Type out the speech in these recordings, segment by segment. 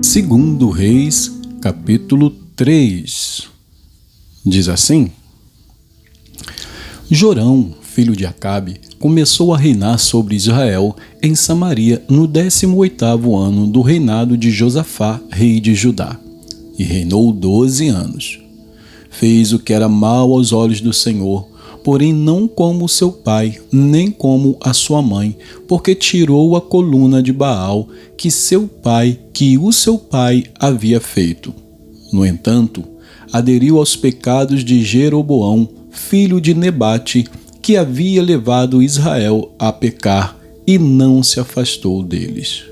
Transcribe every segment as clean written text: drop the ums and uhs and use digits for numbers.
Segundo Reis, capítulo 3, diz assim: Jorão, filho de Acabe, começou a reinar sobre Israel em Samaria no 18º ano do reinado de Josafá, rei de Judá, e reinou 12 anos. Fez o que era mal aos olhos do Senhor, porém não como seu pai, nem como a sua mãe, porque tirou a coluna de Baal que o seu pai havia feito. No entanto, aderiu aos pecados de Jeroboão, filho de Nebate, que havia levado Israel a pecar, e não se afastou deles.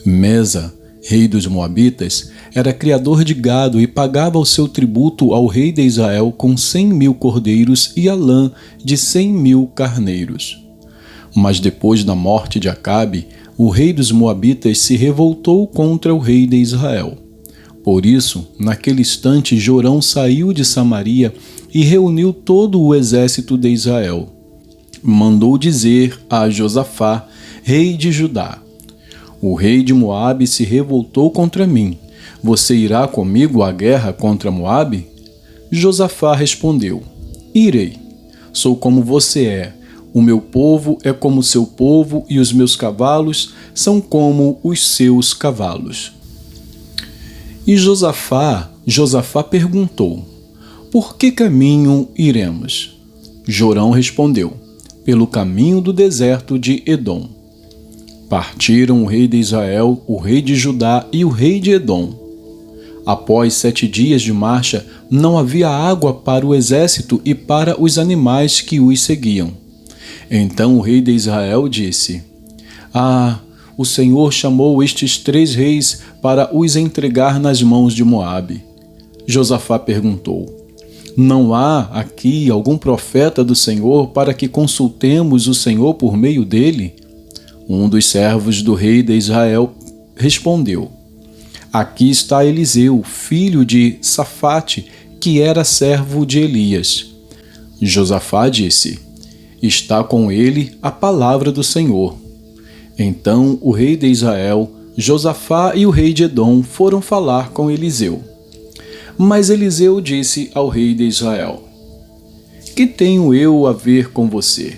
Mesa, rei dos Moabitas, era criador de gado e pagava o seu tributo ao rei de Israel com 100.000 cordeiros e a lã de 100.000 carneiros. Mas depois da morte de Acabe, o rei dos Moabitas se revoltou contra o rei de Israel. Por isso, naquele instante, Jorão saiu de Samaria e reuniu todo o exército de Israel. Mandou dizer a Josafá, rei de Judá: O rei de Moabe se revoltou contra mim. Você irá comigo à guerra contra Moabe? Josafá respondeu: Irei. Sou como você é. O meu povo é como seu povo e os meus cavalos são como os seus cavalos. E Josafá perguntou: Por que caminho iremos? Jorão respondeu: Pelo caminho do deserto de Edom. Partiram o rei de Israel, o rei de Judá e o rei de Edom. Após 7 dias de marcha, não havia água para o exército e para os animais que os seguiam. Então o rei de Israel disse: o Senhor chamou estes 3 reis para os entregar nas mãos de Moabe. Josafá perguntou: Não há aqui algum profeta do Senhor para que consultemos o Senhor por meio dele? Um dos servos do rei de Israel respondeu: Aqui está Eliseu, filho de Safate, que era servo de Elias. Josafá disse: Está com ele a palavra do Senhor. Então o rei de Israel, Josafá e o rei de Edom foram falar com Eliseu. Mas Eliseu disse ao rei de Israel: Que tenho eu a ver com você?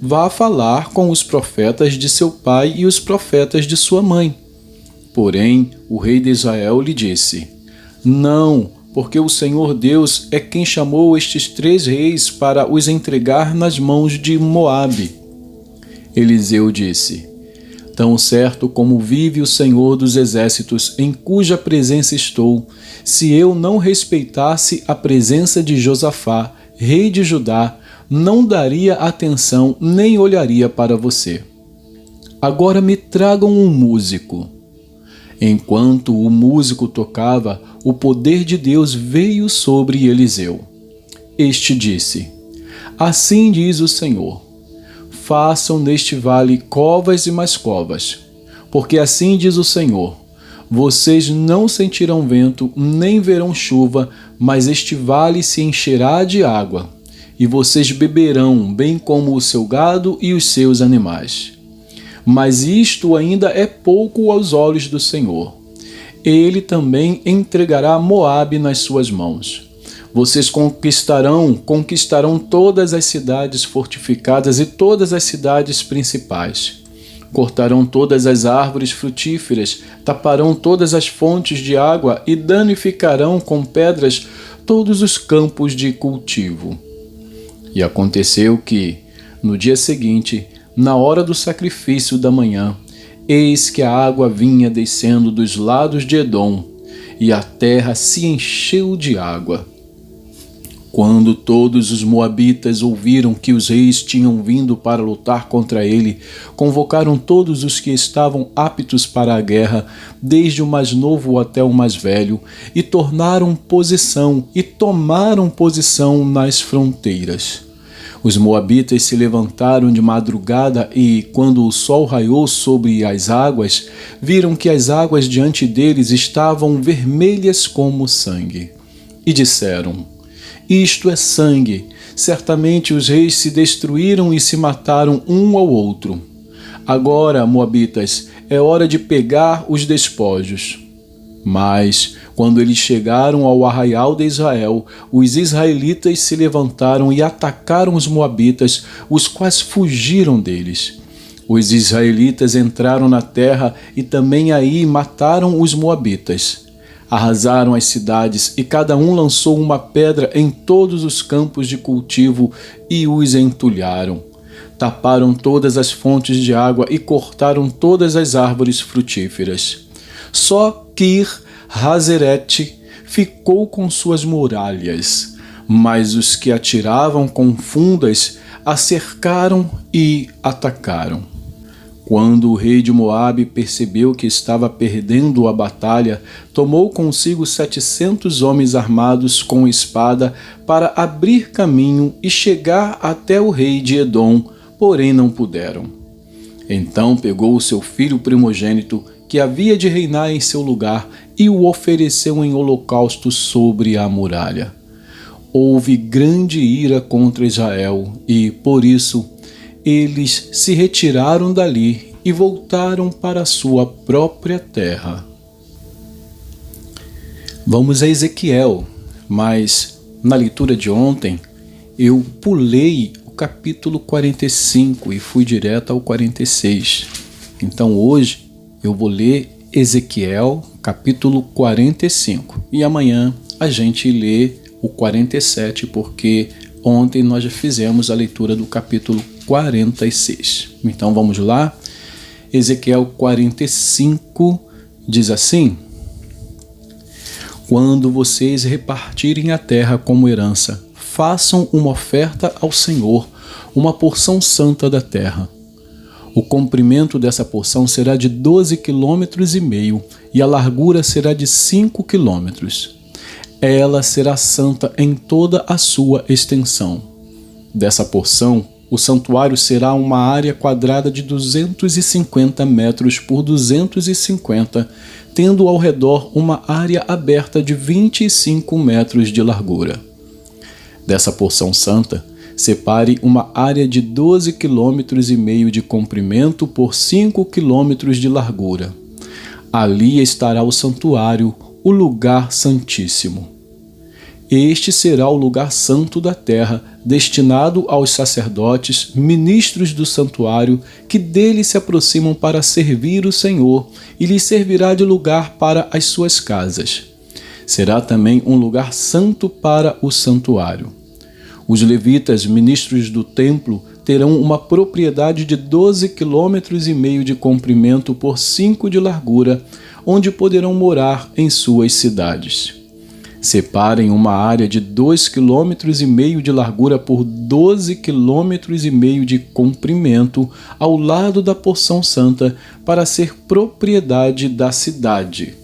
Vá falar com os profetas de seu pai e os profetas de sua mãe. Porém, o rei de Israel lhe disse: Não, porque o Senhor Deus é quem chamou estes 3 reis para os entregar nas mãos de Moabe. Eliseu disse: Tão certo como vive o Senhor dos exércitos, em cuja presença estou, se eu não respeitasse a presença de Josafá, rei de Judá, não daria atenção nem olharia para você. Agora me tragam um músico. Enquanto o músico tocava, o poder de Deus veio sobre Eliseu. Este disse: Assim diz o Senhor: Façam neste vale covas e mais covas, porque assim diz o Senhor: Vocês não sentirão vento, nem verão chuva, mas este vale se encherá de água, e vocês beberão, bem como o seu gado e os seus animais. Mas isto ainda é pouco aos olhos do Senhor. Ele também entregará Moabe nas suas mãos. Vocês conquistarão todas as cidades fortificadas e todas as cidades principais. Cortarão todas as árvores frutíferas, taparão todas as fontes de água e danificarão com pedras todos os campos de cultivo. E aconteceu que, no dia seguinte, na hora do sacrifício da manhã, eis que a água vinha descendo dos lados de Edom, e a terra se encheu de água. Quando todos os moabitas ouviram que os reis tinham vindo para lutar contra ele, convocaram todos os que estavam aptos para a guerra, desde o mais novo até o mais velho, e tomaram posição nas fronteiras. Os moabitas se levantaram de madrugada e, quando o sol raiou sobre as águas, viram que as águas diante deles estavam vermelhas como sangue. E disseram: Isto é sangue. Certamente os reis se destruíram e se mataram um ao outro. Agora, moabitas, é hora de pegar os despojos. Mas, quando eles chegaram ao arraial de Israel, os israelitas se levantaram e atacaram os moabitas, os quais fugiram deles. Os israelitas entraram na terra e também aí mataram os moabitas. Arrasaram as cidades e cada um lançou uma pedra em todos os campos de cultivo e os entulharam. Taparam todas as fontes de água e cortaram todas as árvores frutíferas. Só Kir-Hazerete ficou com suas muralhas, mas os que atiravam com fundas a cercaram e atacaram. Quando o rei de Moabe percebeu que estava perdendo a batalha, tomou consigo 700 homens armados com espada para abrir caminho e chegar até o rei de Edom, porém não puderam. Então pegou o seu filho primogênito, que havia de reinar em seu lugar, e o ofereceu em holocausto sobre a muralha. Houve grande ira contra Israel e, por isso, eles se retiraram dali e voltaram para a sua própria terra. Vamos a Ezequiel, mas na leitura de ontem eu pulei o capítulo 45 e fui direto ao 46. Então hoje eu vou ler Ezequiel, capítulo 45, e amanhã a gente lê o 47, porque ontem nós já fizemos a leitura do capítulo 46. Então vamos lá? Ezequiel 45 diz assim: Quando vocês repartirem a terra como herança, façam uma oferta ao Senhor, uma porção santa da terra. O comprimento dessa porção será de 12,5 km e a largura será de 5 km. Ela será santa em toda a sua extensão. Dessa porção, o santuário será uma área quadrada de 250 metros por 250, tendo ao redor uma área aberta de 25 metros de largura. Dessa porção santa, separe uma área de 12,5 km de comprimento por 5 km de largura. Ali estará o santuário, o lugar santíssimo. Este será o lugar santo da terra, destinado aos sacerdotes, ministros do santuário, que dele se aproximam para servir o Senhor, e lhes servirá de lugar para as suas casas. Será também um lugar santo para o santuário. Os levitas, ministros do templo, terão uma propriedade de 12,5 km de comprimento por 5 de largura, onde poderão morar em suas cidades. Separem uma área de 2,5 km de largura por 12,5 km de comprimento ao lado da porção santa para ser propriedade da cidade.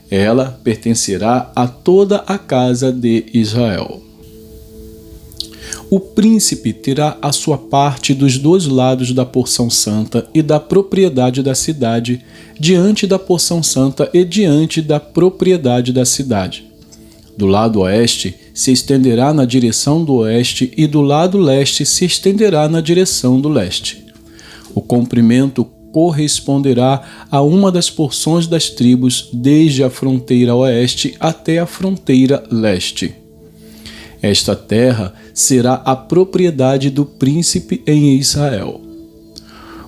Ela pertencerá a toda a casa de Israel. O príncipe terá a sua parte dos dois lados da porção santa e da propriedade da cidade, diante da porção santa e diante da propriedade da cidade. Do lado oeste se estenderá na direção do oeste e do lado leste se estenderá na direção do leste. O comprimento corresponderá a uma das porções das tribos desde a fronteira oeste até a fronteira leste. Esta terra será a propriedade do príncipe em Israel.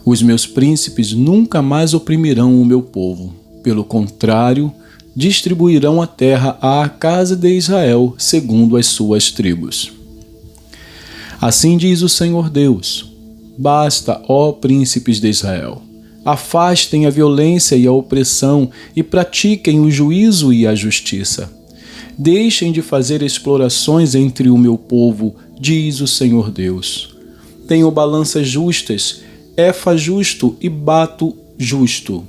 Os meus príncipes nunca mais oprimirão o meu povo. Pelo contrário, distribuirão a terra à casa de Israel segundo as suas tribos. Assim diz o Senhor Deus: Basta, ó príncipes de Israel, afastem a violência e a opressão e pratiquem o juízo e a justiça. Deixem de fazer explorações entre o meu povo, diz o Senhor Deus. Tenho balanças justas, efa justo e bato justo.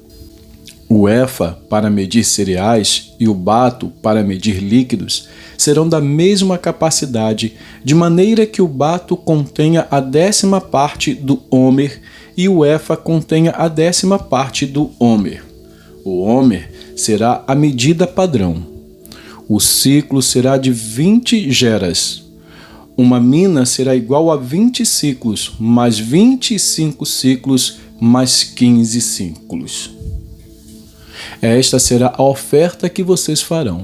O efa para medir cereais e o bato para medir líquidos serão da mesma capacidade, de maneira que o bato contenha a 10ª parte do homer e o efa contenha a 10ª parte do homer. O homer será a medida padrão. O ciclo será de 20 geras. Uma mina será igual a 20 ciclos, mais 25 ciclos, mais 15 ciclos. Esta será a oferta que vocês farão: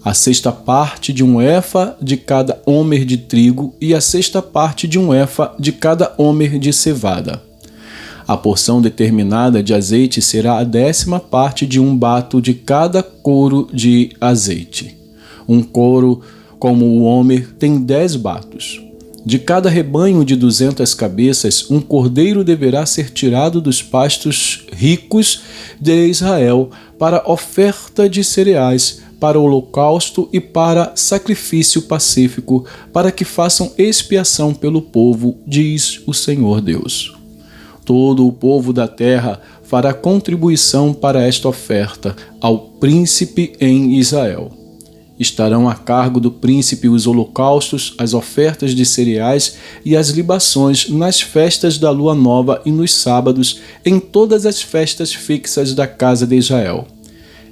a sexta parte de um efa de cada homer de trigo e a sexta parte de um efa de cada homer de cevada. A porção determinada de azeite será a 10ª parte de um bato de cada coro de azeite. Um coro como o homer tem 10 batos. De cada rebanho de 200 cabeças, um cordeiro deverá ser tirado dos pastos ricos de Israel para oferta de cereais, para holocausto e para sacrifício pacífico, para que façam expiação pelo povo, diz o Senhor Deus. Todo o povo da terra fará contribuição para esta oferta ao príncipe em Israel. Estarão a cargo do príncipe os holocaustos, as ofertas de cereais e as libações nas festas da lua nova e nos sábados, em todas as festas fixas da casa de Israel.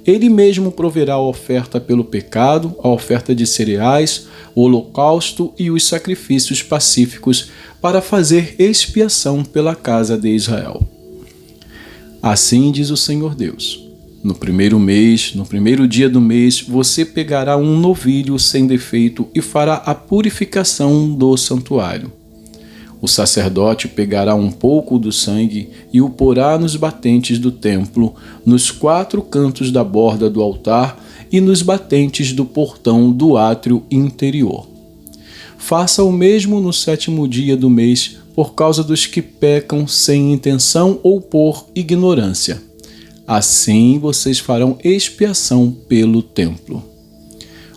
Ele mesmo proverá a oferta pelo pecado, a oferta de cereais, o holocausto e os sacrifícios pacíficos para fazer expiação pela casa de Israel. Assim diz o Senhor Deus: no primeiro mês, no primeiro dia do mês, você pegará um novilho sem defeito e fará a purificação do santuário. O sacerdote pegará um pouco do sangue e o porá nos batentes do templo, nos 4 cantos da borda do altar e nos batentes do portão do átrio interior. Faça o mesmo no 7º dia do mês, por causa dos que pecam sem intenção ou por ignorância. Assim vocês farão expiação pelo templo.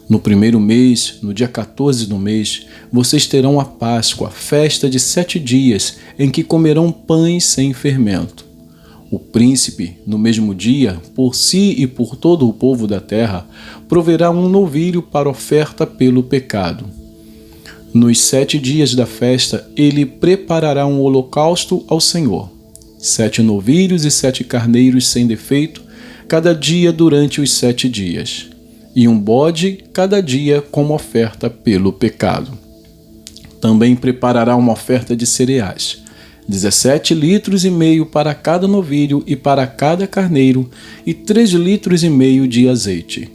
No primeiro mês, no dia 14 do mês, vocês terão a Páscoa, festa de 7 dias, em que comerão pães sem fermento. O príncipe, no mesmo dia, por si e por todo o povo da terra, proverá um novilho para oferta pelo pecado. Nos 7 dias da festa, ele preparará um holocausto ao Senhor: 7 novilhos e 7 carneiros sem defeito, cada dia durante os 7 dias. E um bode cada dia como oferta pelo pecado. Também preparará uma oferta de cereais: 17,5 litros para cada novilho e para cada carneiro, e 3,5 litros de azeite.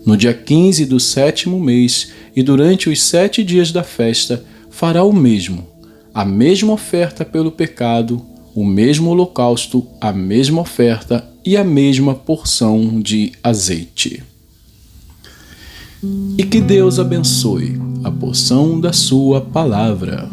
No dia 15 do 7º mês, e durante os 7 dias da festa, fará o mesmo: a mesma oferta pelo pecado, o mesmo holocausto, a mesma oferta e a mesma porção de azeite. E que Deus abençoe a porção da sua palavra.